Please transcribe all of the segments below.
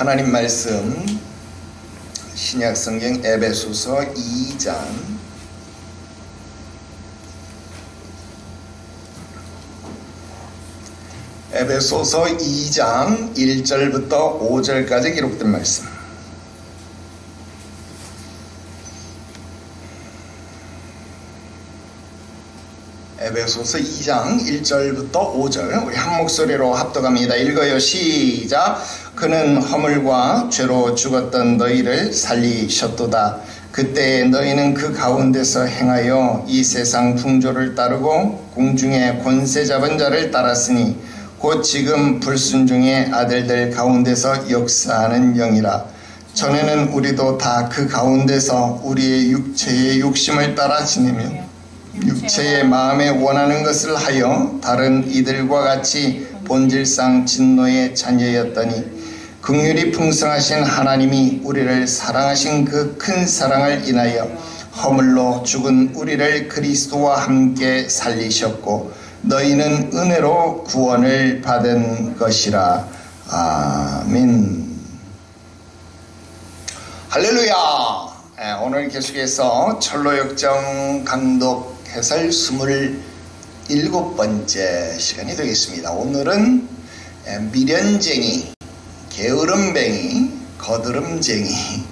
하나님 말씀 신약성경 에베소서 2장 에베소서 2장 1절부터 5절까지 기록된 말씀. 에베소서 2장 1절부터 5절 우리 한 목소리로 합독합니다. 읽어요. 시작. 그는 허물과 죄로 죽었던 너희를 살리셨도다. 그때 너희는 그 가운데서 행하여 이 세상 풍조를 따르고 공중의 권세 잡은 자를 따랐으니 곧 지금 불순종의 아들들 가운데서 역사하는 영이라. 전에는 우리도 다 그 가운데서 우리의 육체의 욕심을 따라 지내며 육체의 마음에 원하는 것을 하여 다른 이들과 같이 본질상 진노의 자녀였더니 긍휼이 풍성하신 하나님이 우리를 사랑하신 그 큰 사랑을 인하여 허물로 죽은 우리를 그리스도와 함께 살리셨고 너희는 은혜로 구원을 받은 것이라. 아멘. 할렐루야. 오늘 계속해서 철로역정 강독 해설 27번째 시간이 되겠습니다. 오늘은 미련쟁이, 게으름뱅이, 거드름쟁이,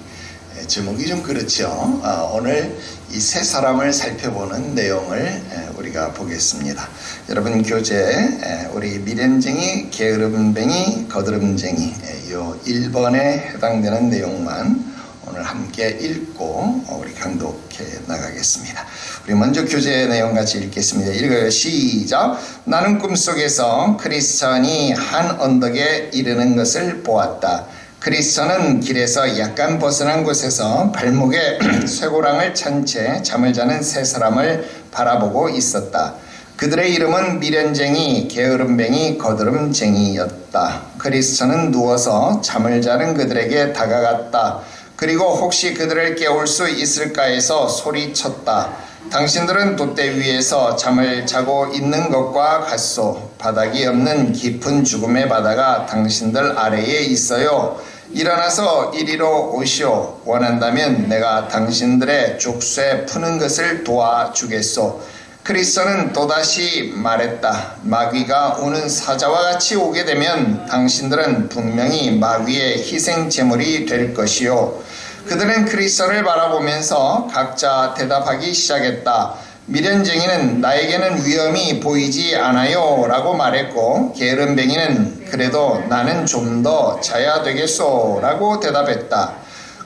제목이 좀 그렇죠. 오늘 이 세 사람을 살펴보는 내용을 우리가 보겠습니다. 여러분 교재 우리 미련쟁이, 게으름뱅이, 거드름쟁이 이 1번에 해당되는 내용만 오늘 함께 읽고 우리 강독해 나가겠습니다. 우리 먼저 교재 내용 같이 읽겠습니다. 읽어요. 시작. 나는 꿈속에서 크리스천이 한 언덕에 이르는 것을 보았다. 크리스천은 길에서 약간 벗어난 곳에서 발목에 쇠고랑을 찬 채 잠을 자는 세 사람을 바라보고 있었다. 그들의 이름은 미련쟁이, 게으름뱅이, 거드름쟁이였다. 크리스천은 누워서 잠을 자는 그들에게 다가갔다. 그리고 혹시 그들을 깨울 수 있을까 해서 소리쳤다. 당신들은 돛대 위에서 잠을 자고 있는 것과 같소. 바닥이 없는 깊은 죽음의 바다가 당신들 아래에 있어요. 일어나서 이리로 오시오. 원한다면 내가 당신들의 족쇄 푸는 것을 도와주겠소. 크리스천은 또다시 말했다. 마귀가 오는 사자와 같이 오게 되면 당신들은 분명히 마귀의 희생 제물이 될 것이요. 그들은 크리스천을 바라보면서 각자 대답하기 시작했다. 미련쟁이는 나에게는 위험이 보이지 않아요 라고 말했고, 게으름뱅이는 그래도 나는 좀 더 자야 되겠소 라고 대답했다.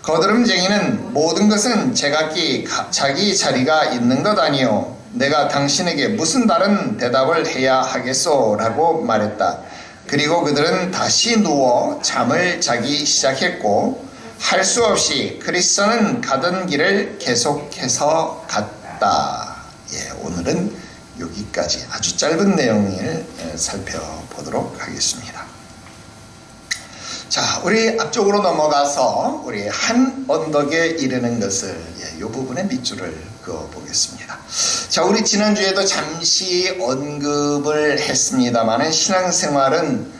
거드름쟁이는 모든 것은 제각기 자기 자리가 있는 것 아니요. 내가 당신에게 무슨 다른 대답을 해야 하겠소 라고 말했다. 그리고 그들은 다시 누워 잠을 자기 시작했고 할 수 없이 크리스천은 가던 길을 계속해서 갔다. 오늘은 여기까지 아주 짧은 내용을 살펴보도록 하겠습니다. 자, 우리 앞쪽으로 넘어가서 우리 한 언덕에 이르는 것을 이 부분에 밑줄을 그어 보겠습니다. 자, 우리 지난주에도 잠시 언급을 했습니다만은 신앙생활은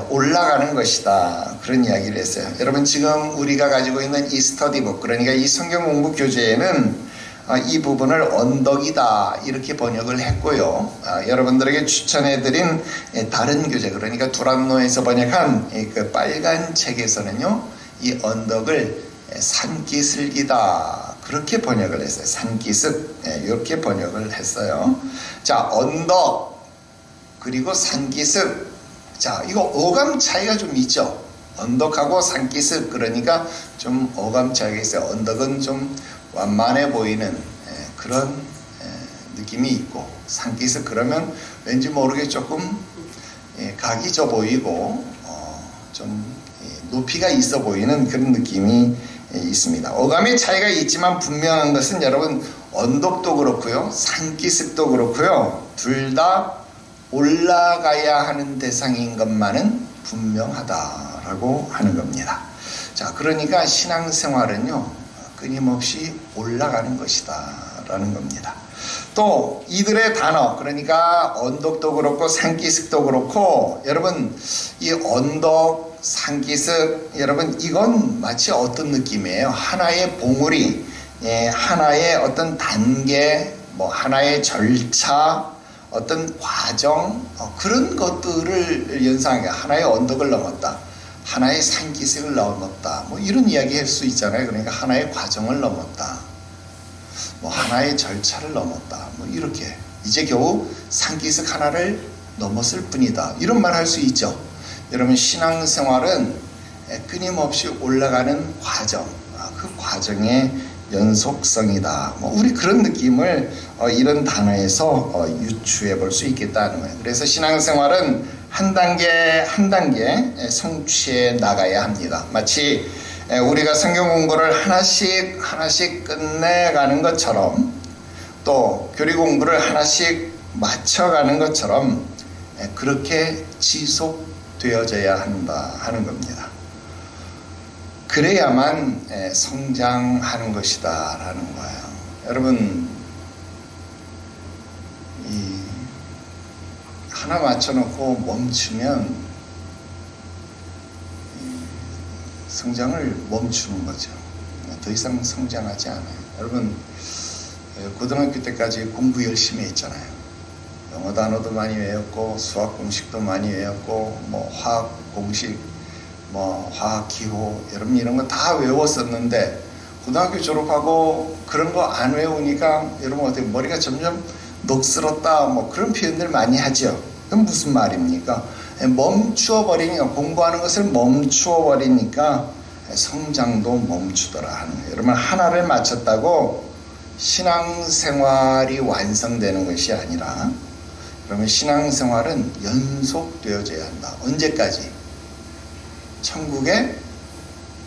올라가는 것이다, 그런 이야기를 했어요. 여러분, 지금 우리가 가지고 있는 이 스터디북, 그러니까 이 성경 공부 교재에는 이 부분을 언덕이다 이렇게 번역을 했고요. 여러분들에게 추천해드린 다른 교재, 그러니까 두란노에서 번역한 그 빨간 책에서는요, 이 언덕을 산기슭이다 그렇게 번역을 했어요. 산기슭, 이렇게 번역을 했어요. 자, 언덕 그리고 산기슭. 자, 이거 어감 차이가 좀 있죠. 언덕하고 산기슭, 그러니까 좀 어감 차이가 있어요. 언덕은 좀 완만해 보이는 그런 느낌이 있고, 산기슭 그러면 왠지 모르게 조금 각이 져 보이고 좀 높이가 있어 보이는 그런 느낌이 있습니다. 어감의 차이가 있지만 분명한 것은 여러분, 언덕도 그렇고요, 산기슭도 그렇고요, 둘 다 올라가야 하는 대상인 것만은 분명하다라고 하는 겁니다. 자, 그러니까 신앙생활은요, 끊임없이 올라가는 것이다 라는 겁니다. 또 이들의 단어, 그러니까 언덕도 그렇고 산기슭도 그렇고, 여러분 이 언덕, 상기석, 여러분 이건 마치 어떤 느낌이에요? 하나의 봉우리, 하나의 어떤 단계, 뭐 하나의 절차, 어떤 과정, 그런 것들을 연상하게, 하나의 언덕을 넘었다, 하나의 상기석을 넘었다, 뭐 이런 이야기 할 수 있잖아요. 그러니까 하나의 과정을 넘었다, 뭐 하나의 절차를 넘었다, 뭐 이렇게 이제 겨우 상기석 하나를 넘었을 뿐이다, 이런 말 할 수 있죠. 여러분 신앙생활은 끊임없이 올라가는 과정, 그 과정의 연속성이다, 뭐 우리 그런 느낌을 이런 단어에서 유추해 볼 수 있겠다는 거예요. 그래서 신앙생활은 한 단계 한 단계 성취해 나가야 합니다. 마치 우리가 성경 공부를 하나씩 끝내가는 것처럼, 또 교리 공부를 하나씩 맞춰가는 것처럼 그렇게 지속되어져야 한다 하는 겁니다. 그래야만 성장하는 것이다 라는 거예요. 여러분, 하나 맞춰놓고 멈추면 성장을 멈추는 거죠. 더 이상 성장하지 않아요. 여러분, 고등학교 때까지 공부 열심히 했잖아요. 영어 단어도 많이 외웠고, 수학 공식도 많이 외웠고, 뭐 화학 공식, 뭐 화학 기호, 여러분 이런 거 다 외웠었는데, 고등학교 졸업하고 그런 거 안 외우니까 여러분 어떻게 머리가 점점 녹슬었다, 뭐 그런 표현들 많이 하죠. 그럼 무슨 말입니까? 멈추어 버리니까, 공부하는 것을 멈추어 버리니까 성장도 멈추더라 하는 거예요. 여러분, 하나를 마쳤다고 신앙생활이 완성되는 것이 아니라, 그러면 신앙생활은 연속되어져야 한다. 언제까지? 천국에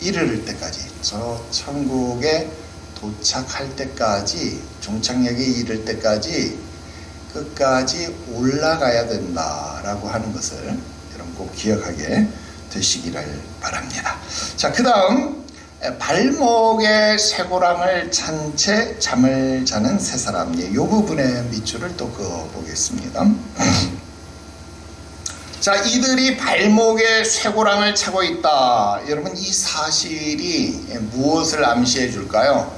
이르를 때까지, 저 천국에 도착할 때까지, 종착역에 이를 때까지 끝까지 올라가야 된다라고 하는 것을 여러분 꼭 기억하게 되시기를 바랍니다. 자, 그 다음, 발목에 쇠고랑을 찬 채 잠을 자는 세 사람, 이 부분의 밑줄을 또 그어보겠습니다. 자, 이들이 발목에 쇠고랑을 차고 있다. 여러분, 이 사실이 무엇을 암시해 줄까요?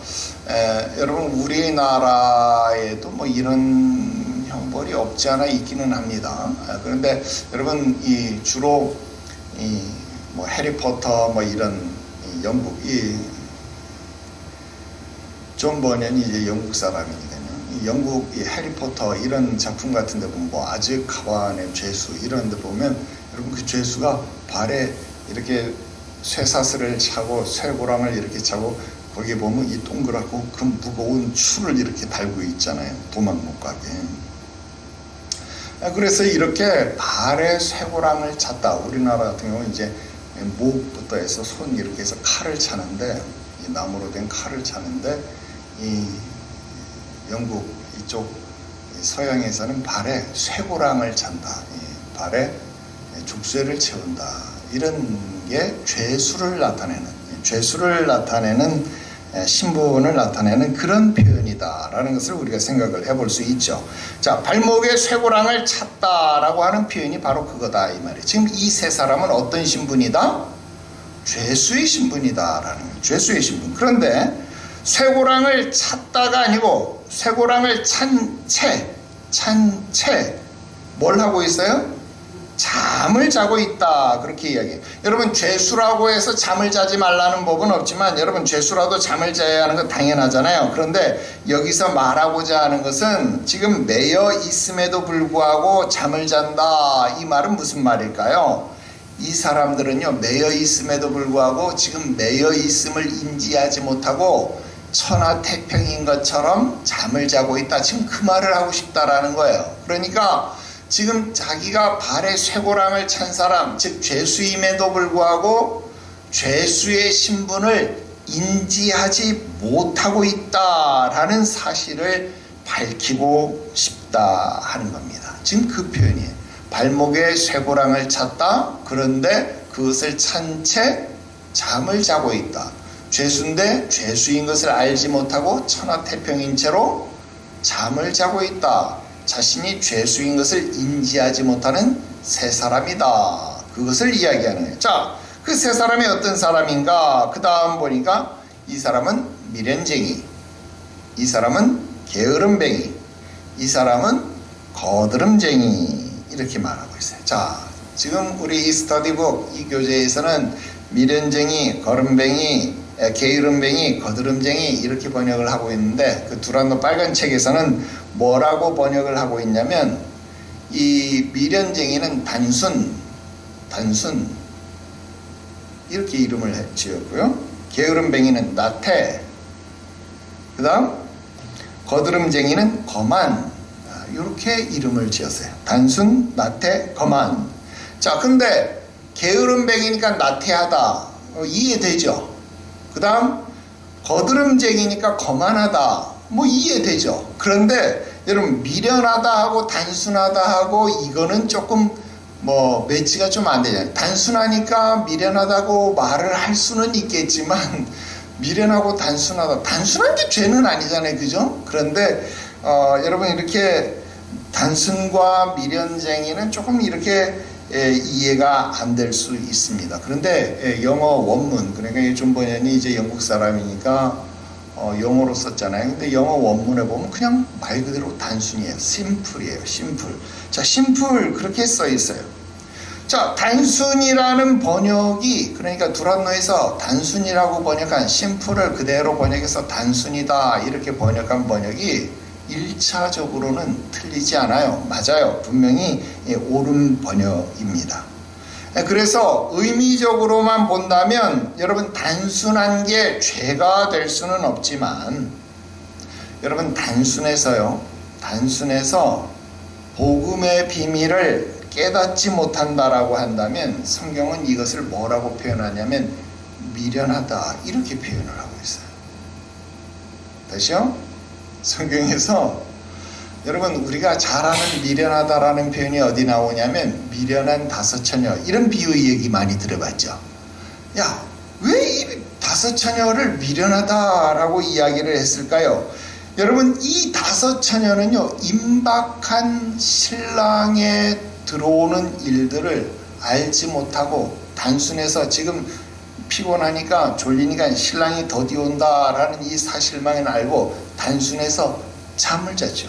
여러분, 우리나라에도 뭐 이런 형벌이 없지 않아 있기는 합니다. 그런데 여러분, 주로 뭐 해리포터 뭐 이런 영국, 존 버년이 이제 영국 사람이거든요. 영국 해리포터 이런 작품 같은 데 보면 뭐 아즈카반의 죄수 이런 데 보면 여러분 그 죄수가 발에 이렇게 쇠사슬을 차고 쇠고랑을 이렇게 차고, 거기에 보면 이 동그랗고 그 무거운 줄을 이렇게 달고 있잖아요. 도망 못 가게. 그래서 이렇게 발에 쇠고랑을 찼다. 우리나라 같은 경우는 이제 목부터 해서 손 이렇게 해서 칼을 차는데, 이 나무로 된 칼을 차는데, 이 영국 이쪽 서양에서는 발에 쇠고랑을 찬다, 발에 족쇄를 채운다, 이런 게 죄수를 나타내는 신분을 나타내는 그런 표현이다라는 것을 우리가 생각을 해볼 수 있죠. 자, 발목에 쇠고랑을 찼다라고 하는 표현이 바로 그거다 이 말이에요. 지금 이 세 사람은 어떤 신분이다? 죄수의 신분이다라는 거예요. 죄수의 신분. 그런데 쇠고랑을 찼다가 아니고 쇠고랑을 찬 채 뭘 하고 있어요? 잠을 자고 있다, 그렇게 이야기해요. 여러분, 죄수라고 해서 잠을 자지 말라는 법은 없지만, 여러분 죄수라도 잠을 자야 하는 건 당연하잖아요. 그런데 여기서 말하고자 하는 것은 지금 매여 있음에도 불구하고 잠을 잔다, 이 말은 무슨 말일까요? 이 사람들은요, 매여 있음에도 불구하고 지금 매여 있음을 인지하지 못하고 천하태평인 것처럼 잠을 자고 있다, 지금 그 말을 하고 싶다라는 거예요. 그러니까 지금 자기가 발에 쇠고랑을 찬 사람, 즉 죄수임에도 불구하고 죄수의 신분을 인지하지 못하고 있다라는 사실을 밝히고 싶다 하는 겁니다. 지금 그 표현이에요. 발목에 쇠고랑을 찼다, 그런데 그것을 찬 채 잠을 자고 있다. 죄수인데 죄수인 것을 알지 못하고 천하태평인 채로 잠을 자고 있다. 자신이 죄수인 것을 인지하지 못하는 세 사람이다, 그것을 이야기하는 거예요. 자, 그 세 사람이 어떤 사람인가? 그 다음 보니까 이 사람은 미련쟁이, 이 사람은 게으름뱅이, 이 사람은 거드름쟁이, 이렇게 말하고 있어요. 자, 지금 우리 이 스터디북 이 교재에서는 미련쟁이, 거름뱅이, 게으름뱅이, 거드름쟁이 이렇게 번역을 하고 있는데 그 두란노 빨간 책에서는 뭐라고 번역을 하고 있냐면 이 미련쟁이는 단순 이렇게 이름을 지었고요. 게으름뱅이는 나태, 그 다음 거드름쟁이는 거만, 이렇게 이름을 지었어요. 단순, 나태, 거만. 자, 근데 게으름뱅이니까 나태하다, 이해되죠? 그 다음 거드름쟁이니까 거만하다, 뭐 이해되죠? 그런데 여러분 미련하다 하고 단순하다 하고 이거는 조금 뭐 매치가 좀 안 되잖아요. 단순하니까 미련하다고 말을 할 수는 있겠지만 미련하고 단순한 게 죄는 아니잖아요, 그죠? 그런데 여러분 이렇게 단순과 미련쟁이는 조금 이렇게 이해가 안 될 수 있습니다. 그런데 영어 원문, 그러니까 이존 버년이 이제 영국 사람이니까 영어로 썼잖아요. 근데 영어 원문에 보면 그냥 말 그대로 단순이에요. 심플이에요. 심플. 자, 심플 그렇게 써 있어요. 자, 단순이라는 번역이, 그러니까 두란노에서 단순이라고 번역한 심플을 그대로 번역해서 단순이다 이렇게 번역한 번역이 1차적으로는 틀리지 않아요. 맞아요. 분명히 옳은 번역입니다. 그래서 의미적으로만 본다면 여러분 단순한 게 죄가 될 수는 없지만 여러분 단순해서 복음의 비밀을 깨닫지 못한다라고 한다면 성경은 이것을 뭐라고 표현하냐면 미련하다 이렇게 표현을 하고 있어요. 다시요? 성경에서 여러분 우리가 잘 아는 미련하다라는 표현이 어디 나오냐면 미련한 다섯 처녀, 이런 비유 얘기 많이 들어봤죠. 야, 왜 이 다섯 처녀를 미련하다라고 이야기를 했을까요? 여러분 이 다섯 처녀는요 임박한 신랑에 들어오는 일들을 알지 못하고 단순해서 지금 피곤하니까 졸리니까 신랑이 더디 온다라는 이 사실만 알고 단순해서 잠을 잤죠.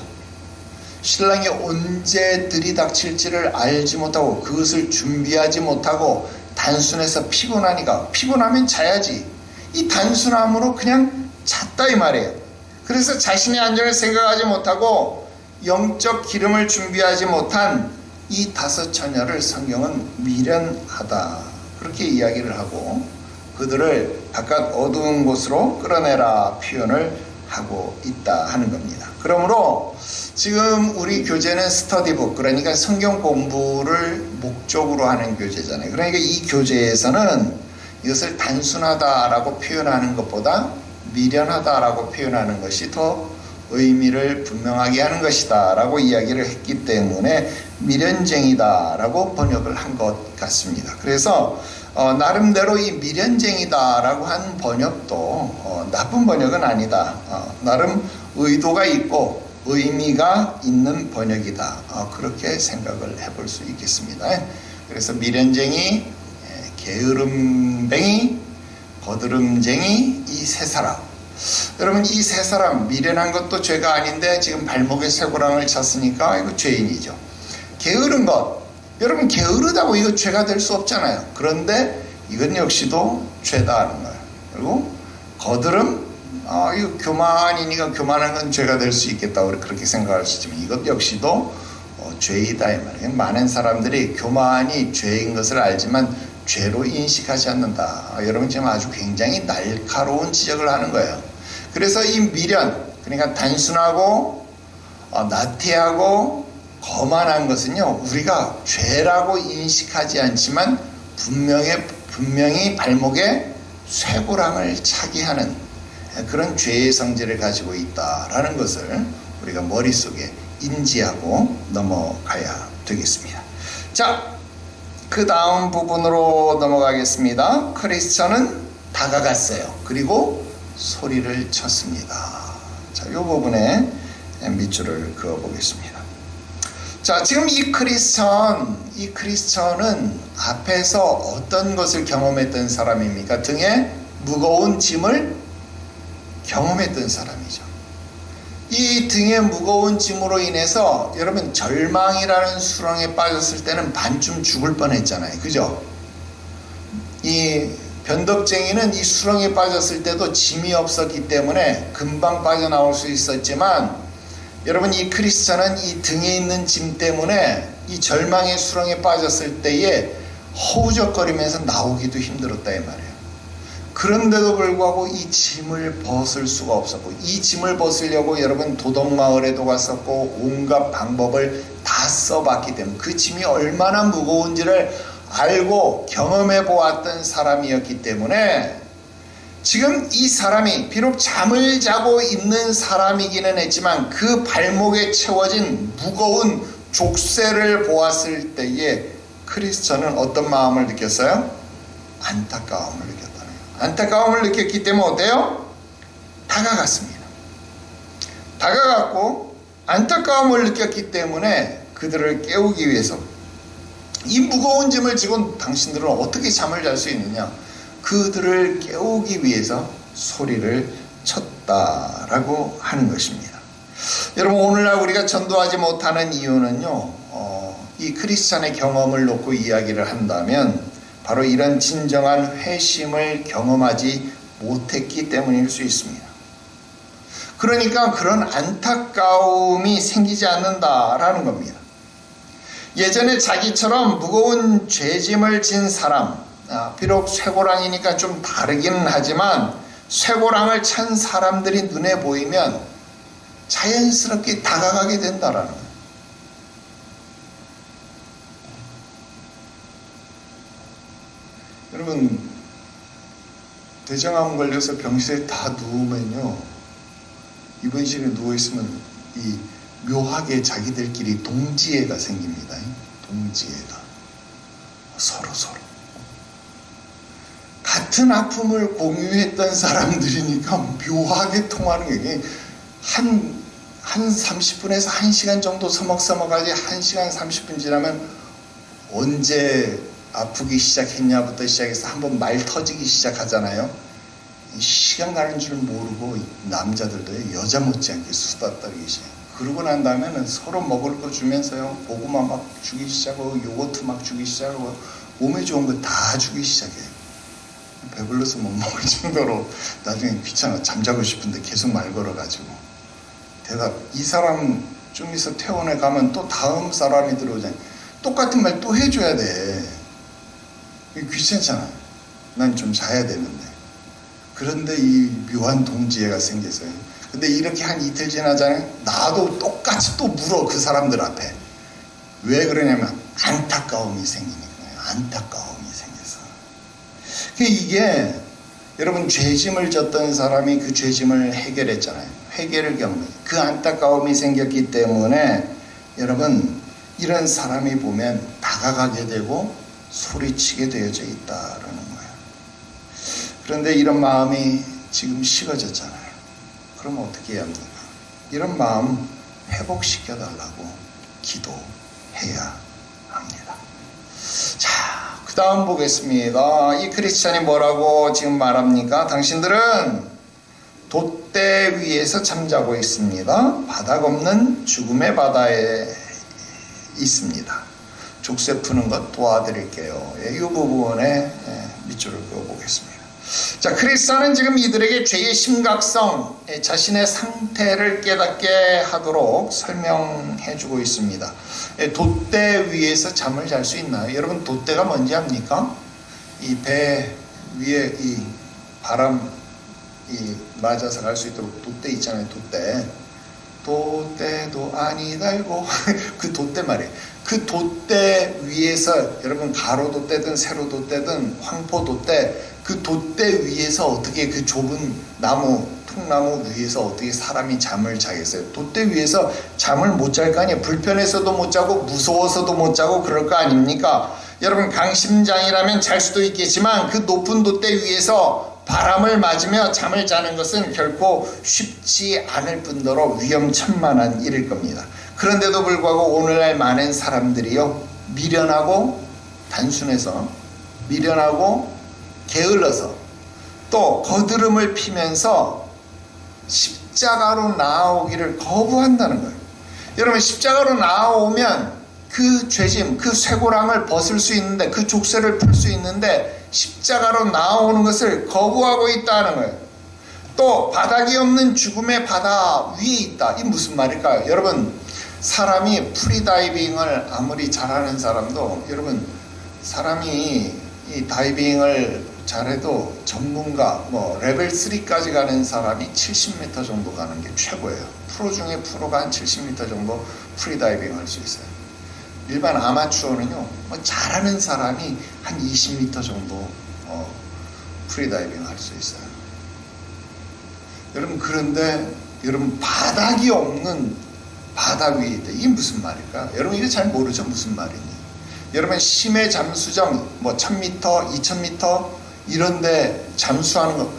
신랑이 언제 들이닥칠지를 알지 못하고 그것을 준비하지 못하고 단순해서 피곤하니까 피곤하면 자야지, 이 단순함으로 그냥 잤다 이 말이에요. 그래서 자신의 안전을 생각하지 못하고 영적 기름을 준비하지 못한 이 다섯 처녀를 성경은 미련하다 그렇게 이야기를 하고 그들을 바깥 어두운 곳으로 끌어내라 표현을 하고 있다 하는 겁니다. 그러므로 지금 우리 교재는 스터디북, 그러니까 성경 공부를 목적으로 하는 교재잖아요. 그러니까 이 교재에서는 이것을 단순하다라고 표현하는 것보다 미련하다라고 표현하는 것이 더 의미를 분명하게 하는 것이다 라고 이야기를 했기 때문에 미련쟁이다 라고 번역을 한 것 같습니다. 그래서 나름대로 이 미련쟁이다 라고 한 번역도 나쁜 번역은 아니다, 나름 의도가 있고 의미가 있는 번역이다, 그렇게 생각을 해볼 수 있겠습니다. 그래서 미련쟁이, 게으름뱅이, 거드름쟁이, 이 세 사람, 여러분 이 세 사람, 미련한 것도 죄가 아닌데 지금 발목에 쇠고랑을 찼으니까 이거 죄인이죠. 게으른 것, 여러분 게으르다고 이거 죄가 될 수 없잖아요. 그런데 이건 역시도 죄다 하는 거예요. 그리고 거드름, 이거 교만이니까 교만한 건 죄가 될 수 있겠다고 그렇게 생각할 수 있지만 이것 역시도 죄이다 이 말이에요. 많은 사람들이 교만이 죄인 것을 알지만 죄로 인식하지 않는다. 여러분 지금 아주 굉장히 날카로운 지적을 하는 거예요. 그래서 이 미련, 그러니까 단순하고 나태하고 거만한 것은요 우리가 죄라고 인식하지 않지만 분명히 발목에 쇠고랑을 차게 하는 그런 죄의 성질을 가지고 있다라는 것을 우리가 머릿속에 인지하고 넘어가야 되겠습니다. 자, 그 다음 부분으로 넘어가겠습니다. 크리스천은 다가갔어요. 그리고 소리를 쳤습니다. 자, 이 부분에 밑줄을 그어 보겠습니다. 자, 지금 이 크리스천은 앞에서 어떤 것을 경험했던 사람입니까? 등에 무거운 짐을 경험했던 사람이죠. 이 등에 무거운 짐으로 인해서 여러분 절망이라는 수렁에 빠졌을 때는 반쯤 죽을 뻔했잖아요. 그죠? 이 변덕쟁이는 이 수렁에 빠졌을 때도 짐이 없었기 때문에 금방 빠져나올 수 있었지만, 여러분 이 크리스천은 이 등에 있는 짐 때문에 이 절망의 수렁에 빠졌을 때에 허우적거리면서 나오기도 힘들었다 이 말이에요. 그런데도 불구하고 이 짐을 벗을 수가 없었고, 이 짐을 벗으려고 여러분 도덕마을에도 갔었고 온갖 방법을 다 써봤기 때문에 그 짐이 얼마나 무거운지를 알고 경험해 보았던 사람이었기 때문에, 지금 이 사람이 비록 잠을 자고 있는 사람이기는 했지만 그 발목에 채워진 무거운 족쇄를 보았을 때에 크리스천은 어떤 마음을 느꼈어요? 안타까움을 느꼈다는 거예요. 안타까움을 느꼈기 때문에 어때요? 다가갔습니다. 다가갔고 안타까움을 느꼈기 때문에 그들을 깨우기 위해서, 이 무거운 짐을 지고 당신들은 어떻게 잠을 잘 수 있느냐, 그들을 깨우기 위해서 소리를 쳤다라고 하는 것입니다. 여러분 오늘날 우리가 전도하지 못하는 이유는요, 이 크리스찬의 경험을 놓고 이야기를 한다면 바로 이런 진정한 회심을 경험하지 못했기 때문일 수 있습니다. 그러니까 그런 안타까움이 생기지 않는다라는 겁니다. 예전에 자기처럼 무거운 죄짐을 진 사람, 비록 쇠고랑이니까 좀 다르기는 하지만 쇠고랑을 찬 사람들이 눈에 보이면 자연스럽게 다가가게 된다라는 거예요. 여러분 대장암 걸려서 병실에 다 누우면요, 입원실에 누워있으면 이 묘하게 자기들끼리 동지애가 생깁니다. 동지애가 서로 같은 아픔을 공유했던 사람들이니까 묘하게 통하는 게 한 30분에서 1시간 정도 서먹서먹하지, 1시간 30분 지나면 언제 아프기 시작했냐부터 시작해서 한번 말 터지기 시작하잖아요. 시간 가는 줄 모르고 남자들도 여자 못지않게 수다 떨기 시작해요. 그러고 난 다음에는 서로 먹을 거 주면서요, 고구마 막 주기 시작하고 요거트 막 주기 시작하고 몸에 좋은 거 다 주기 시작해요. 배불러서 못 먹을 정도로 나중에 귀찮아 잠자고 싶은데 계속 말 걸어가지고, 대답 이 사람 좀 있어 퇴원해 가면 또 다음 사람이 들어오잖아요. 똑같은 말 또 해줘야 돼. 귀찮잖아. 난 좀 자야 되는데. 그런데 이 묘한 동지애가 생겨서요. 근데 이렇게 한 이틀 지나잖아요. 나도 똑같이 또 물어, 그 사람들 앞에. 왜 그러냐면 안타까움이 생기는 거예요. 안타까움이 생겨서. 이게 여러분 죄짐을 졌던 사람이 그 죄짐을 해결했잖아요. 회개를 경험해요. 그 안타까움이 생겼기 때문에 여러분 이런 사람이 보면 다가가게 되고 소리치게 되어져 있다라는 거예요. 그런데 이런 마음이 지금 식어졌잖아요. 그럼 어떻게 해야 합니까? 이런 마음 회복시켜 달라고 기도해야 합니다. 자, 그 다음 보겠습니다. 이 크리스찬이 뭐라고 지금 말합니까? 당신들은 돛대 위에서 잠자고 있습니다. 바닥 없는 죽음의 바다에 있습니다. 족쇄 푸는 것 도와드릴게요. 이 부분에 밑줄을 그어보겠습니다. 자, 크리스찬은 지금 이들에게 죄의 심각성, 자신의 상태를 깨닫게 하도록 설명해주고 있습니다. 돛대 위에서 잠을 잘 수 있나요? 여러분 돛대가 뭔지 압니까? 이 배 위에 이 바람 맞아서 갈 수 있도록 돛대 있잖아요. 돛대도 아니 달고 그 돛대 말이에요. 그 돛대 위에서 여러분 가로 돛대든 세로 돛대든 황포 돛대, 그 돛대 위에서 어떻게 그 좁은 나무 통나무 위에서 어떻게 사람이 잠을 자겠어요? 돛대 위에서 잠을 못 잘 거 아니에요. 불편해서도 못 자고 무서워서도 못 자고 그럴 거 아닙니까? 여러분 강심장이라면 잘 수도 있겠지만 그 높은 돛대 위에서 바람을 맞으며 잠을 자는 것은 결코 쉽지 않을 뿐더러 위험천만한 일일 겁니다. 그런데도 불구하고 오늘날 많은 사람들이요, 미련하고 단순해서, 미련하고 게을러서, 또 거드름을 피면서 십자가로 나아오기를 거부한다는 거예요. 여러분, 십자가로 나아오면 그 죄짐, 그 쇠고랑을 벗을 수 있는데, 그 족쇄를 풀 수 있는데 십자가로 나아오는 것을 거부하고 있다는 거예요. 또 바닥이 없는 죽음의 바다 위에 있다. 이 무슨 말일까요? 여러분, 사람이 프리다이빙을 아무리 잘하는 사람도, 여러분, 사람이 이 다이빙을 잘해도 전문가, 레벨 3까지 가는 사람이 70m 정도 가는 게 최고예요. 프로 중에 프로가 한 70m 정도 프리다이빙 할 수 있어요. 일반 아마추어는요, 잘하는 사람이 한 20m 정도 프리다이빙 할 수 있어요. 여러분, 그런데 여러분, 바닥이 없는 바다 위에 있다. 이게 무슨 말일까? 여러분, 이거 잘 모르죠? 무슨 말이니? 여러분, 심해 잠수정 1000m, 2000m 이런데 잠수하는 거,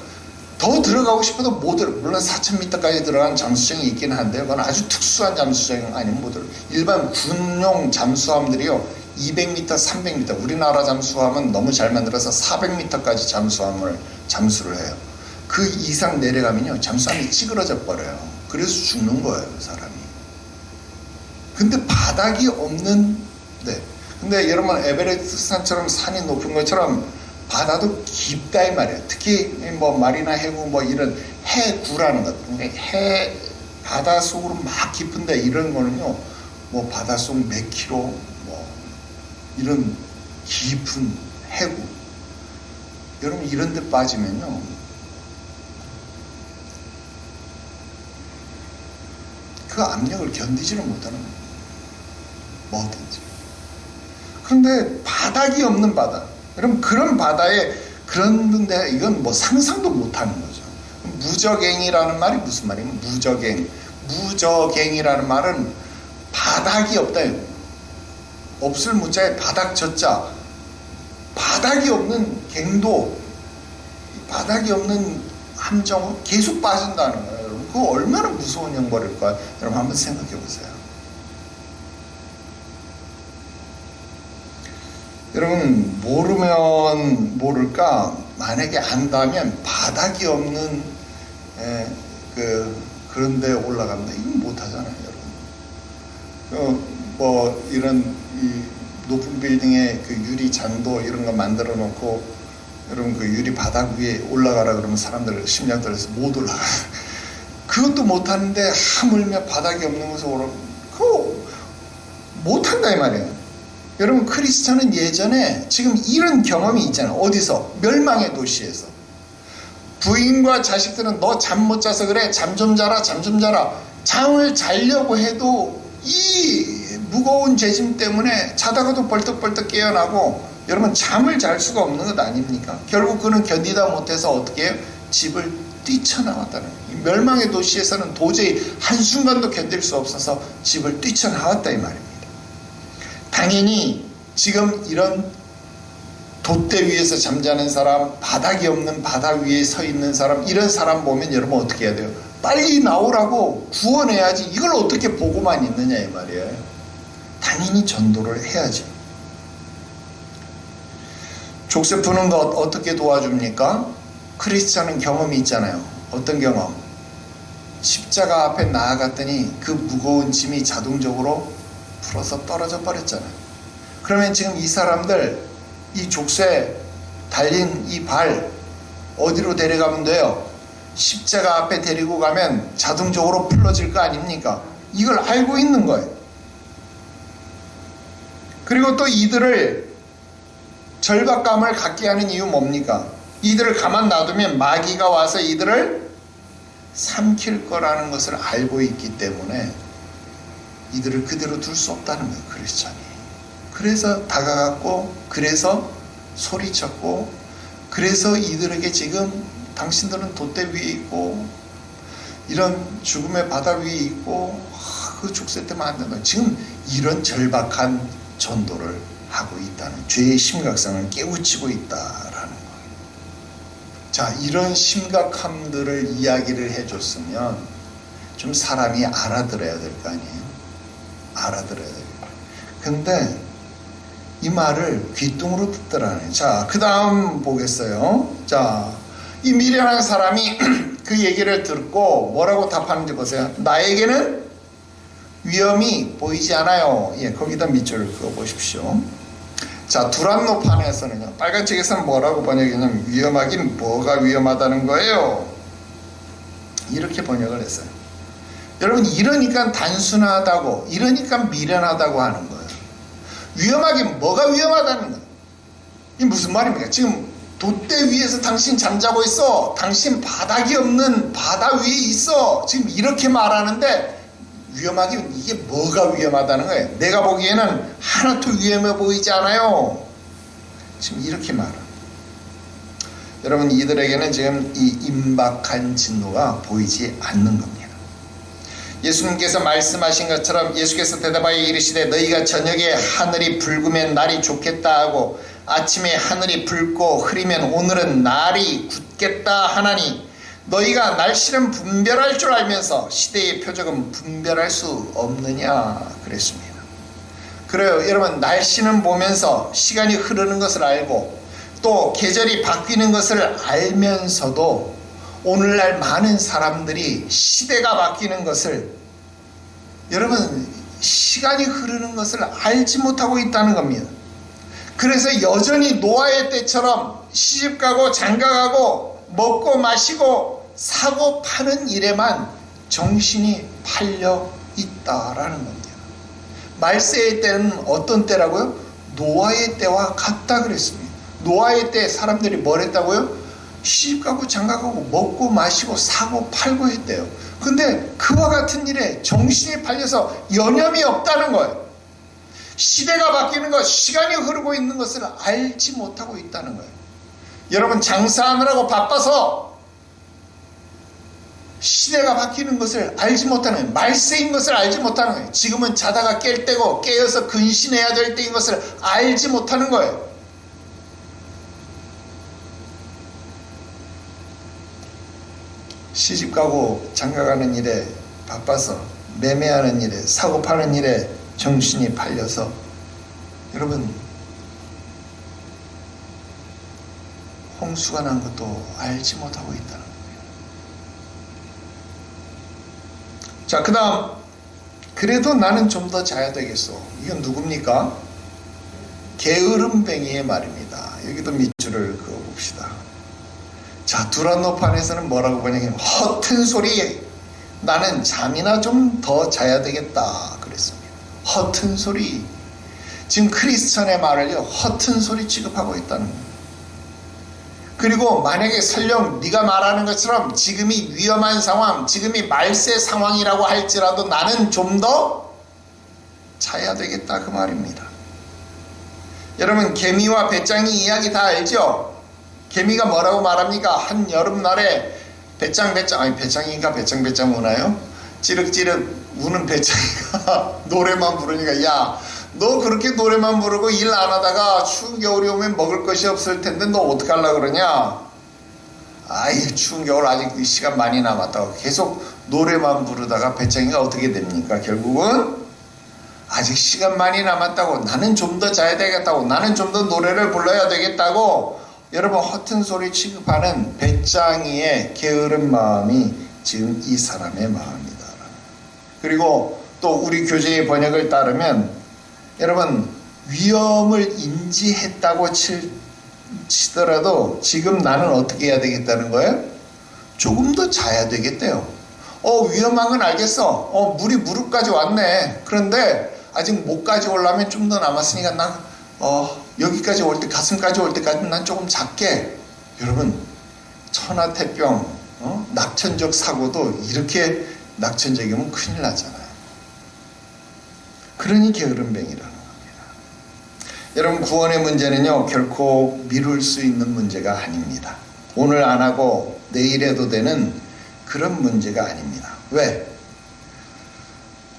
더 들어가고 싶어도 못 들어. 물론 4000m까지 들어간 잠수정이 있긴 한데, 그건 아주 특수한 잠수정이 아니면 못 들어. 일반 군용 잠수함들이요, 200m, 300m, 우리나라 잠수함은 너무 잘 만들어서 400m까지 잠수를 해요. 그 이상 내려가면요, 잠수함이 찌그러져 버려요. 그래서 죽는 거예요, 사람이. 근데 바닥이 없는, 네. 근데 여러분, 에베레스트 산처럼 산이 높은 것처럼 바다도 깊다 이 말이에요. 특히 마리나 해구 이런 해구라는 것, 해 바다 속으로 막 깊은데, 이런 거는요, 바다 속 몇 킬로, 이런 깊은 해구, 여러분, 이런 데 빠지면요, 그 압력을 견디지를 못하는 거예요. 뭐든지. 그런데 바닥이 없는 바다, 여러분, 그런 바다에 그런데 이건 상상도 못하는 거죠. 무적행이라는 말이 무슨 말이에요? 무적행이라는 말은 바닥이 없다. 없을 문자에 바닥 젖자, 바닥이 없는 갱도, 바닥이 없는 함정, 계속 빠진다는 거예요. 여러분, 그거 얼마나 무서운 형벌일까요? 여러분, 한번 생각해 보세요. 여러분, 모르면 모를까, 만약에 안다면 바닥이 없는 그런 데 올라갑니다. 이건 못하잖아요, 여러분. 이런 이 높은 빌딩에 그 유리 잔도 이런 거 만들어 놓고, 여러분, 그 유리 바닥 위에 올라가라 그러면 사람들 심장들어서 못 올라가요. 그것도 못하는데 하물며 바닥이 없는 곳에 그거 못한다 이 말이에요. 여러분, 크리스천은 예전에 지금 이런 경험이 있잖아요. 어디서? 멸망의 도시에서. 부인과 자식들은 너 잠 못 자서 그래, 잠 좀 자라, 잠 좀 자라. 잠을 자려고 해도 이 무거운 죄짐 때문에 자다가도 벌떡벌떡 깨어나고, 여러분, 잠을 잘 수가 없는 것 아닙니까? 결국 그는 견디다 못해서 어떻게 해요? 집을 뛰쳐나왔다는 거예요. 이 멸망의 도시에서는 도저히 한순간도 견딜 수 없어서 집을 뛰쳐나왔다 이 말입니다. 당연히 지금 이런 돛대 위에서 잠자는 사람, 바닥이 없는 바다 위에 서 있는 사람, 이런 사람 보면 여러분 어떻게 해야 돼요? 빨리 나오라고 구원해야지. 이걸 어떻게 보고만 있느냐 이 말이에요. 당연히 전도를 해야지. 족쇄 푸는 것 어떻게 도와줍니까? 크리스찬은 경험이 있잖아요. 어떤 경험? 십자가 앞에 나아갔더니 그 무거운 짐이 자동적으로 풀어서 떨어져 버렸잖아요. 그러면 지금 이 사람들, 이 족쇄 달린 이 발 어디로 데려가면 돼요? 십자가 앞에 데리고 가면 자동적으로 풀어질 거 아닙니까? 이걸 알고 있는 거예요. 그리고 또 이들을 절박감을 갖게 하는 이유 뭡니까? 이들을 가만 놔두면 마귀가 와서 이들을 삼킬 거라는 것을 알고 있기 때문에 이들을 그대로 둘 수 없다는 거예요, 크리스찬이. 그래서 다가갔고, 그래서 소리쳤고, 그래서 이들에게 지금 당신들은 돛대 위에 있고, 이런 죽음의 바다 위에 있고, 그 족쇄 때문에 안 된다. 지금 이런 절박한 전도를 하고 있다는, 죄의 심각성을 깨우치고 있다라는 거예요. 자, 이런 심각함들을 이야기를 해줬으면 좀 사람이 알아들어야 될 거 아니에요. 알아들어야 돼요. 근데 이 말을 귀뚱으로 듣더라는. 자, 그 다음 보겠어요. 자, 이 미련한 사람이 그 얘기를 듣고 뭐라고 답하는지 보세요. 나에게는 위험이 보이지 않아요. 예, 거기다 밑줄을 그어 보십시오. 자, 두란노판에서는요, 빨간 책에서는 뭐라고 번역했냐면 위험하긴 뭐가 위험하다는 거예요. 이렇게 번역을 했어요. 여러분, 이러니까 단순하다고, 이러니까 미련하다고 하는 거예요. 위험하긴 뭐가 위험하다는 거예요. 이게 무슨 말입니까? 지금 돛대 위에서 당신 잠자고 있어. 당신 바닥이 없는 바다 위에 있어. 지금 이렇게 말하는데 위험하긴 이게 뭐가 위험하다는 거예요. 내가 보기에는 하나도 위험해 보이지 않아요. 지금 이렇게 말합니다. 여러분, 이들에게는 지금 이 임박한 진노가 보이지 않는 겁니다. 예수님께서 말씀하신 것처럼 예수께서 대답하여 이르시되 너희가 저녁에 하늘이 붉으면 날이 좋겠다 하고 아침에 하늘이 붉고 흐리면 오늘은 날이 굳겠다 하나니 너희가 날씨는 분별할 줄 알면서 시대의 표적은 분별할 수 없느냐 그랬습니다. 그래요. 여러분, 날씨는 보면서 시간이 흐르는 것을 알고 또 계절이 바뀌는 것을 알면서도 오늘날 많은 사람들이 시대가 바뀌는 것을, 여러분, 시간이 흐르는 것을 알지 못하고 있다는 겁니다. 그래서 여전히 노아의 때처럼 시집가고 장가가고 먹고 마시고 사고 파는 일에만 정신이 팔려 있다라는 겁니다. 말세의 때는 어떤 때라고요? 노아의 때와 같다 그랬습니다. 노아의 때 사람들이 뭘 했다고요? 시집가고 장가가고 먹고 마시고 사고 팔고 했대요. 근데 그와 같은 일에 정신이 팔려서 여념이 없다는 거예요. 시대가 바뀌는 것, 시간이 흐르고 있는 것을 알지 못하고 있다는 거예요. 여러분, 장사하느라고 바빠서 시대가 바뀌는 것을 알지 못하는 거예요. 말세인 것을 알지 못하는 거예요. 지금은 자다가 깰 때고 깨어서 근신해야 될 때인 것을 알지 못하는 거예요. 시집가고 장가가는 일에 바빠서 매매하는 일에 사고 파는 일에 정신이 팔려서 여러분 홍수가 난 것도 알지 못하고 있다는 거예요. 자, 그 다음 그래도 나는 좀 더 자야 되겠어. 이건 누굽니까? 게으름뱅이의 말입니다. 여기도 밑줄을 그어봅시다. 자, 두란노판에서는 뭐라고 번역해요? 허튼 소리, 나는 잠이나 좀 더 자야 되겠다 그랬습니다. 허튼 소리. 지금 크리스천의 말을요, 허튼 소리 취급하고 있다는 거예요. 그리고 만약에 설령 네가 말하는 것처럼 지금이 위험한 상황, 지금이 말세 상황이라고 할지라도 나는 좀 더 자야 되겠다 그 말입니다. 여러분, 개미와 배짱이 이야기 다 알죠? 개미가 뭐라고 말합니까? 한 여름날에 배짱인가 배짱 우나요? 찌륵찌륵 우는 배짱이가 노래만 부르니까, 야, 너 그렇게 노래만 부르고 일 안 하다가 추운 겨울이 오면 먹을 것이 없을 텐데 너 어떡하려고 그러냐? 아이, 추운 겨울 아직 시간 많이 남았다고 계속 노래만 부르다가 배짱이가 어떻게 됩니까? 결국은 아직 시간 많이 남았다고, 나는 좀 더 자야 되겠다고, 나는 좀 더 노래를 불러야 되겠다고, 여러분 허튼 소리 취급하는 배짱이의 게으른 마음이 지금 이 사람의 마음이다. 그리고 또 우리 교재의 번역을 따르면 여러분 위험을 인지했다고 치더라도 지금 나는 어떻게 해야 되겠다는 거예요? 조금 더 자야 되겠대요. 위험한 건 알겠어. 물이 무릎까지 왔네. 그런데 아직 목까지 오려면 좀 더 남았으니까 난 여기까지 올 때, 가슴까지 올 때까지 난 조금 작게. 여러분, 천하태평, 낙천적 사고도 이렇게 낙천적이면 큰일 나잖아요. 그러니 게으름뱅이라는 겁니다. 여러분, 구원의 문제는요, 결코 미룰 수 있는 문제가 아닙니다. 오늘 안 하고 내일 해도 되는 그런 문제가 아닙니다. 왜?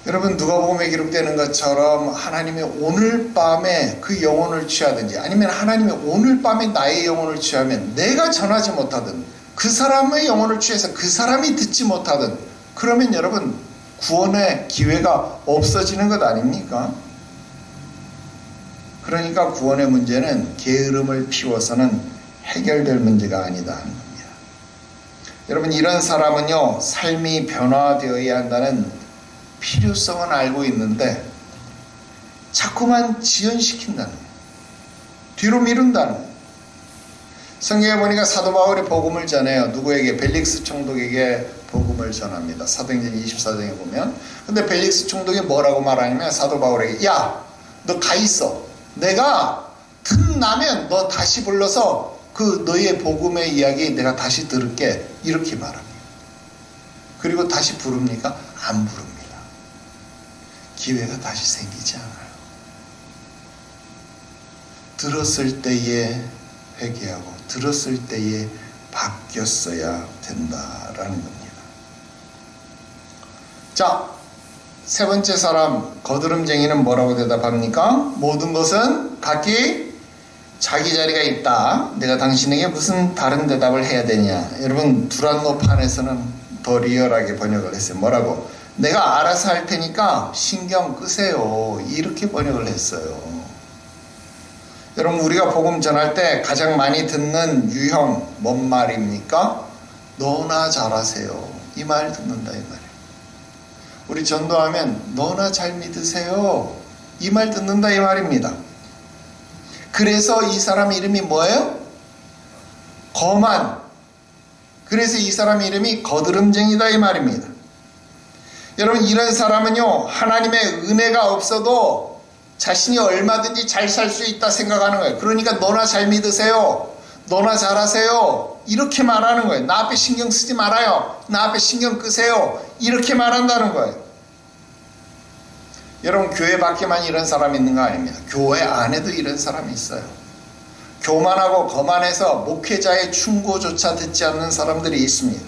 여러분, 누가복음에 기록되는 것처럼 하나님이 오늘 밤에 그 영혼을 취하든지 아니면 하나님이 오늘 밤에 나의 영혼을 취하면 내가 전하지 못하든 그 사람의 영혼을 취해서 그 사람이 듣지 못하든 그러면 여러분 구원의 기회가 없어지는 것 아닙니까? 그러니까 구원의 문제는 게으름을 피워서는 해결될 문제가 아니다 하는 겁니다. 여러분, 이런 사람은요, 삶이 변화되어야 한다는 필요성은 알고 있는데 자꾸만 지연시킨다는 거예요. 뒤로 미룬다는 거예요. 성경에 보니까 사도 바울이 복음을 전해요. 누구에게? 벨릭스 총독에게 복음을 전합니다. 사도행전 24장에 보면. 근데 벨릭스 총독이 뭐라고 말하냐면 사도 바울에게, 야, 너 가 있어. 내가 틈나면 너 다시 불러서 그 너의 복음의 이야기 내가 다시 들을게. 이렇게 말합니다. 그리고 다시 부릅니까? 안 부릅니다. 기회가 다시 생기지 않아요. 들었을 때에 회개하고 들었을 때에 바뀌었어야 된다라는 겁니다. 자, 세 번째 사람 거드름쟁이는 뭐라고 대답합니까? 모든 것은 각기 자기 자리가 있다. 내가 당신에게 무슨 다른 대답을 해야 되냐. 여러분, 두란노판에서는 더 리얼하게 번역을 했어요. 뭐라고? 내가 알아서 할 테니까 신경 끄세요. 이렇게 번역을 했어요. 여러분, 우리가 복음 전할 때 가장 많이 듣는 유형 뭔 말입니까? 너나 잘하세요. 이 말 듣는다 이 말이에요. 우리 전도하면 너나 잘 믿으세요. 이 말 듣는다 이 말입니다. 그래서 이 사람 이름이 뭐예요? 거만. 그래서 이 사람 이름이 거드름쟁이다 이 말입니다. 여러분, 이런 사람은요, 하나님의 은혜가 없어도 자신이 얼마든지 잘 살 수 있다 생각하는 거예요. 그러니까 너나 잘 믿으세요. 너나 잘하세요. 이렇게 말하는 거예요. 나 앞에 신경 쓰지 말아요. 나 앞에 신경 끄세요. 이렇게 말한다는 거예요. 여러분, 교회 밖에만 이런 사람이 있는 거 아닙니다. 교회 안에도 이런 사람이 있어요. 교만하고 거만해서 목회자의 충고조차 듣지 않는 사람들이 있습니다.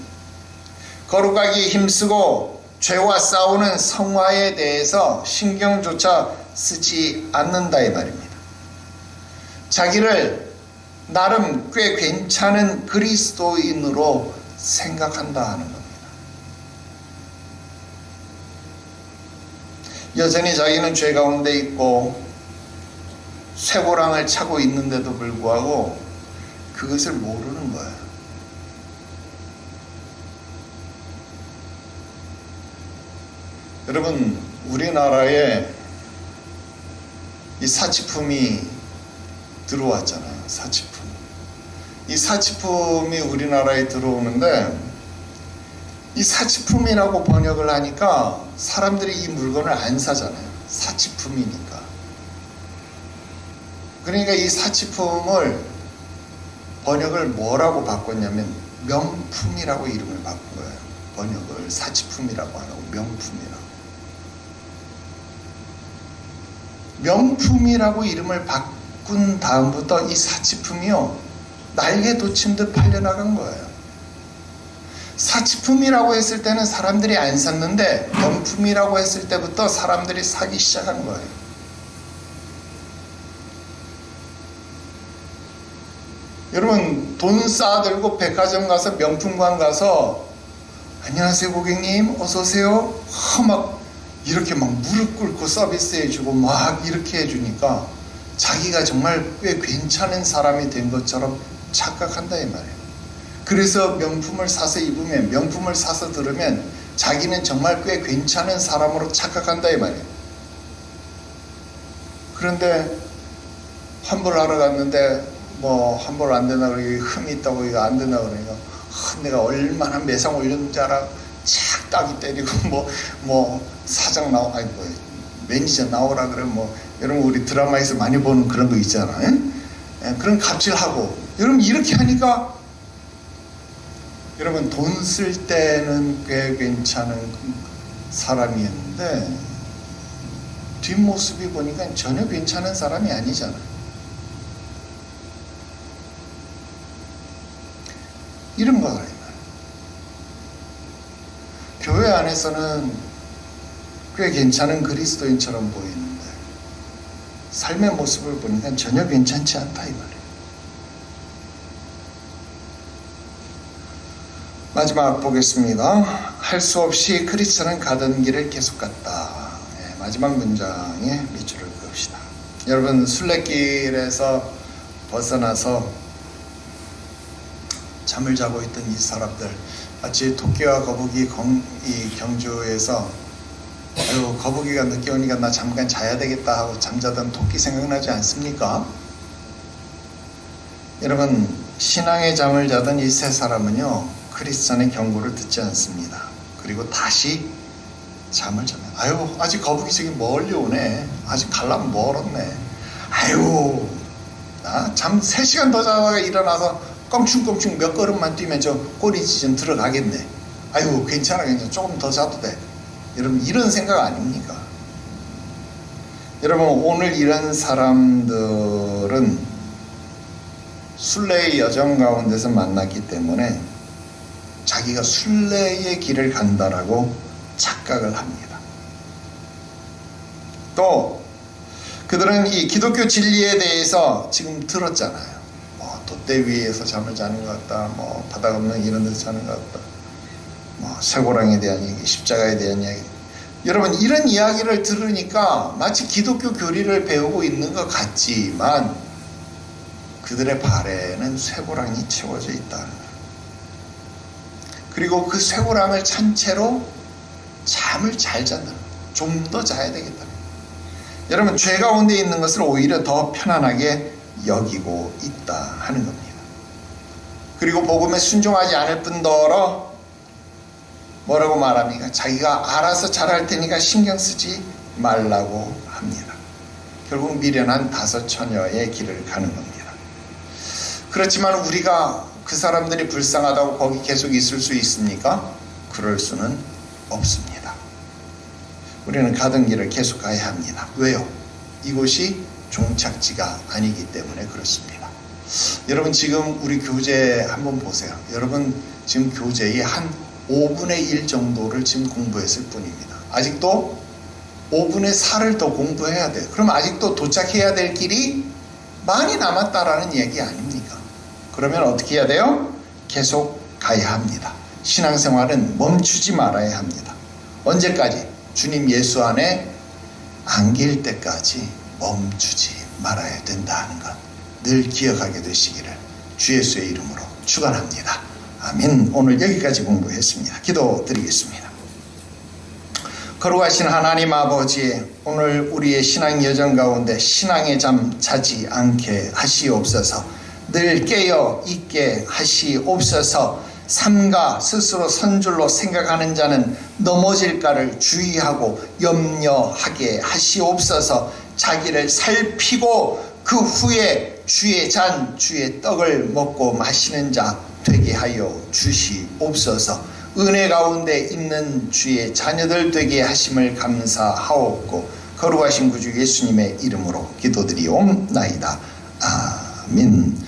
거룩하기 힘쓰고 죄와 싸우는 성화에 대해서 신경조차 쓰지 않는다 이 말입니다. 자기를 나름 꽤 괜찮은 그리스도인으로 생각한다 하는 겁니다. 여전히 자기는 죄 가운데 있고 쇠고랑을 차고 있는데도 불구하고 그것을 모르는 거예요. 여러분, 우리나라에 이 사치품이 들어왔잖아요. 사치품. 이 사치품이 우리나라에 들어오는데 이 사치품이라고 번역을 하니까 사람들이 이 물건을 안 사잖아요. 사치품이니까. 그러니까 이 사치품을 번역을 뭐라고 바꿨냐면 명품이라고 이름을 바꾼 거예요. 번역을 사치품이라고 안 하고 명품이라고. 명품이라고 이름을 바꾼 다음부터 이 사치품이요, 날개 돋친 듯 팔려나간 거예요. 사치품이라고 했을 때는 사람들이 안 샀는데 명품이라고 했을 때부터 사람들이 사기 시작한 거예요. 여러분, 돈 쌓아들고 백화점 가서 명품관 가서 안녕하세요 고객님 어서오세요 막 이렇게 막 무릎 꿇고 서비스해주고 막 이렇게 해주니까 자기가 정말 꽤 괜찮은 사람이 된 것처럼 착각한다 이 말이에요. 그래서 명품을 사서 입으면, 명품을 사서 들으면 자기는 정말 꽤 괜찮은 사람으로 착각한다 이 말이에요. 그런데 환불하러 갔는데 뭐 환불 안 되나 그러고 흠이 있다고 이거 안 되나 그러니까 내가 얼마나 매상 올렸는지 알아? 착 따기 때리고 뭐 사장 아니 뭐 매니저 나오라 그러면 뭐 여러분 우리 드라마에서 많이 보는 그런 거 있잖아요. 그런 갑질하고 여러분 이렇게 하니까 여러분 돈 쓸 때는 꽤 괜찮은 사람이었는데 뒷모습이 보니까 전혀 괜찮은 사람이 아니잖아요. 이런 거예요. 교회 안에서는 꽤 괜찮은 그리스도인처럼 보이는데 삶의 모습을 보니까 전혀 괜찮지 않다 이 말이에요. 마지막 보겠습니다. 할 수 없이 크리스천은 가던 길을 계속 갔다. 마지막 문장에 밑줄을 그읍시다. 여러분, 순례길에서 벗어나서 잠을 자고 있던 이 사람들, 마치 토끼와 거북이 경주에서 거북이가 늦게 오니까 나 잠깐 자야 되겠다 하고 잠자던 토끼 생각나지 않습니까? 여러분, 신앙의 잠을 자던 이 세 사람은요, 크리스천의 경고를 듣지 않습니다. 그리고 다시 잠을 자면, 아직 거북이 저기 멀리 오네. 아직 가려면 멀었네. 잠 3시간 더 자다가 일어나서 껑충껑충 몇 걸음만 뛰면 저 꼬리지 좀 들어가겠네. 괜찮아. 조금 더 자도 돼. 여러분, 이런 생각 아닙니까? 여러분, 오늘 이런 사람들은 순례의 여정 가운데서 만났기 때문에 자기가 순례의 길을 간다라고 착각을 합니다. 또 그들은 이 기독교 진리에 대해서 지금 들었잖아요. 돛대 위에서 잠을 자는 것 같다, 바닥 없는 이런 데서 자는 것 같다, 쇠고랑에 대한 얘기, 십자가에 대한 이야기. 여러분, 이런 이야기를 들으니까 마치 기독교 교리를 배우고 있는 것 같지만 그들의 발에는 쇠고랑이 채워져 있다는 거예요. 그리고 그 쇠고랑을 찬 채로 잠을 잘 잔다. 좀 더 자야 되겠다. 여러분, 죄 가운데 있는 것을 오히려 더 편안하게 여기고 있다 하는 겁니다. 그리고 복음에 순종하지 않을 뿐더러 뭐라고 말합니까? 자기가 알아서 잘할 테니까 신경 쓰지 말라고 합니다. 결국 미련한 5 처녀의 길을 가는 겁니다. 그렇지만 우리가 그 사람들이 불쌍하다고 거기 계속 있을 수 있습니까? 그럴 수는 없습니다. 우리는 가던 길을 계속 가야 합니다. 왜요? 이곳이 종착지가 아니기 때문에 그렇습니다. 여러분, 지금 우리 교재 한번 보세요. 여러분, 지금 교재의 한 5분의 1 정도를 지금 공부했을 뿐입니다. 아직도 5분의 4를 더 공부해야 돼요. 그럼 아직도 도착해야 될 길이 많이 남았다라는 얘기 아닙니까? 그러면 어떻게 해야 돼요? 계속 가야 합니다. 신앙생활은 멈추지 말아야 합니다. 언제까지? 주님 예수 안에 안길 때까지 멈추지 말아야 된다는 것 늘 기억하게 되시기를 주 예수의 이름으로 축원합니다. 아멘. 오늘 여기까지 공부했습니다. 기도드리겠습니다. 거룩하신 하나님 아버지, 오늘 우리의 신앙 여정 가운데 신앙의 잠 자지 않게 하시옵소서. 늘 깨어 있게 하시옵소서. 삼가 스스로 선줄로 생각하는 자는 넘어질까를 주의하고 염려하게 하시옵소서. 자기를 살피고 그 후에 주의 잔, 주의 떡을 먹고 마시는 자 되게 하여 주시옵소서. 은혜 가운데 있는 주의 자녀들 되게 하심을 감사하옵고 거룩하신 구주 예수님의 이름으로 기도드리옵나이다. 아멘.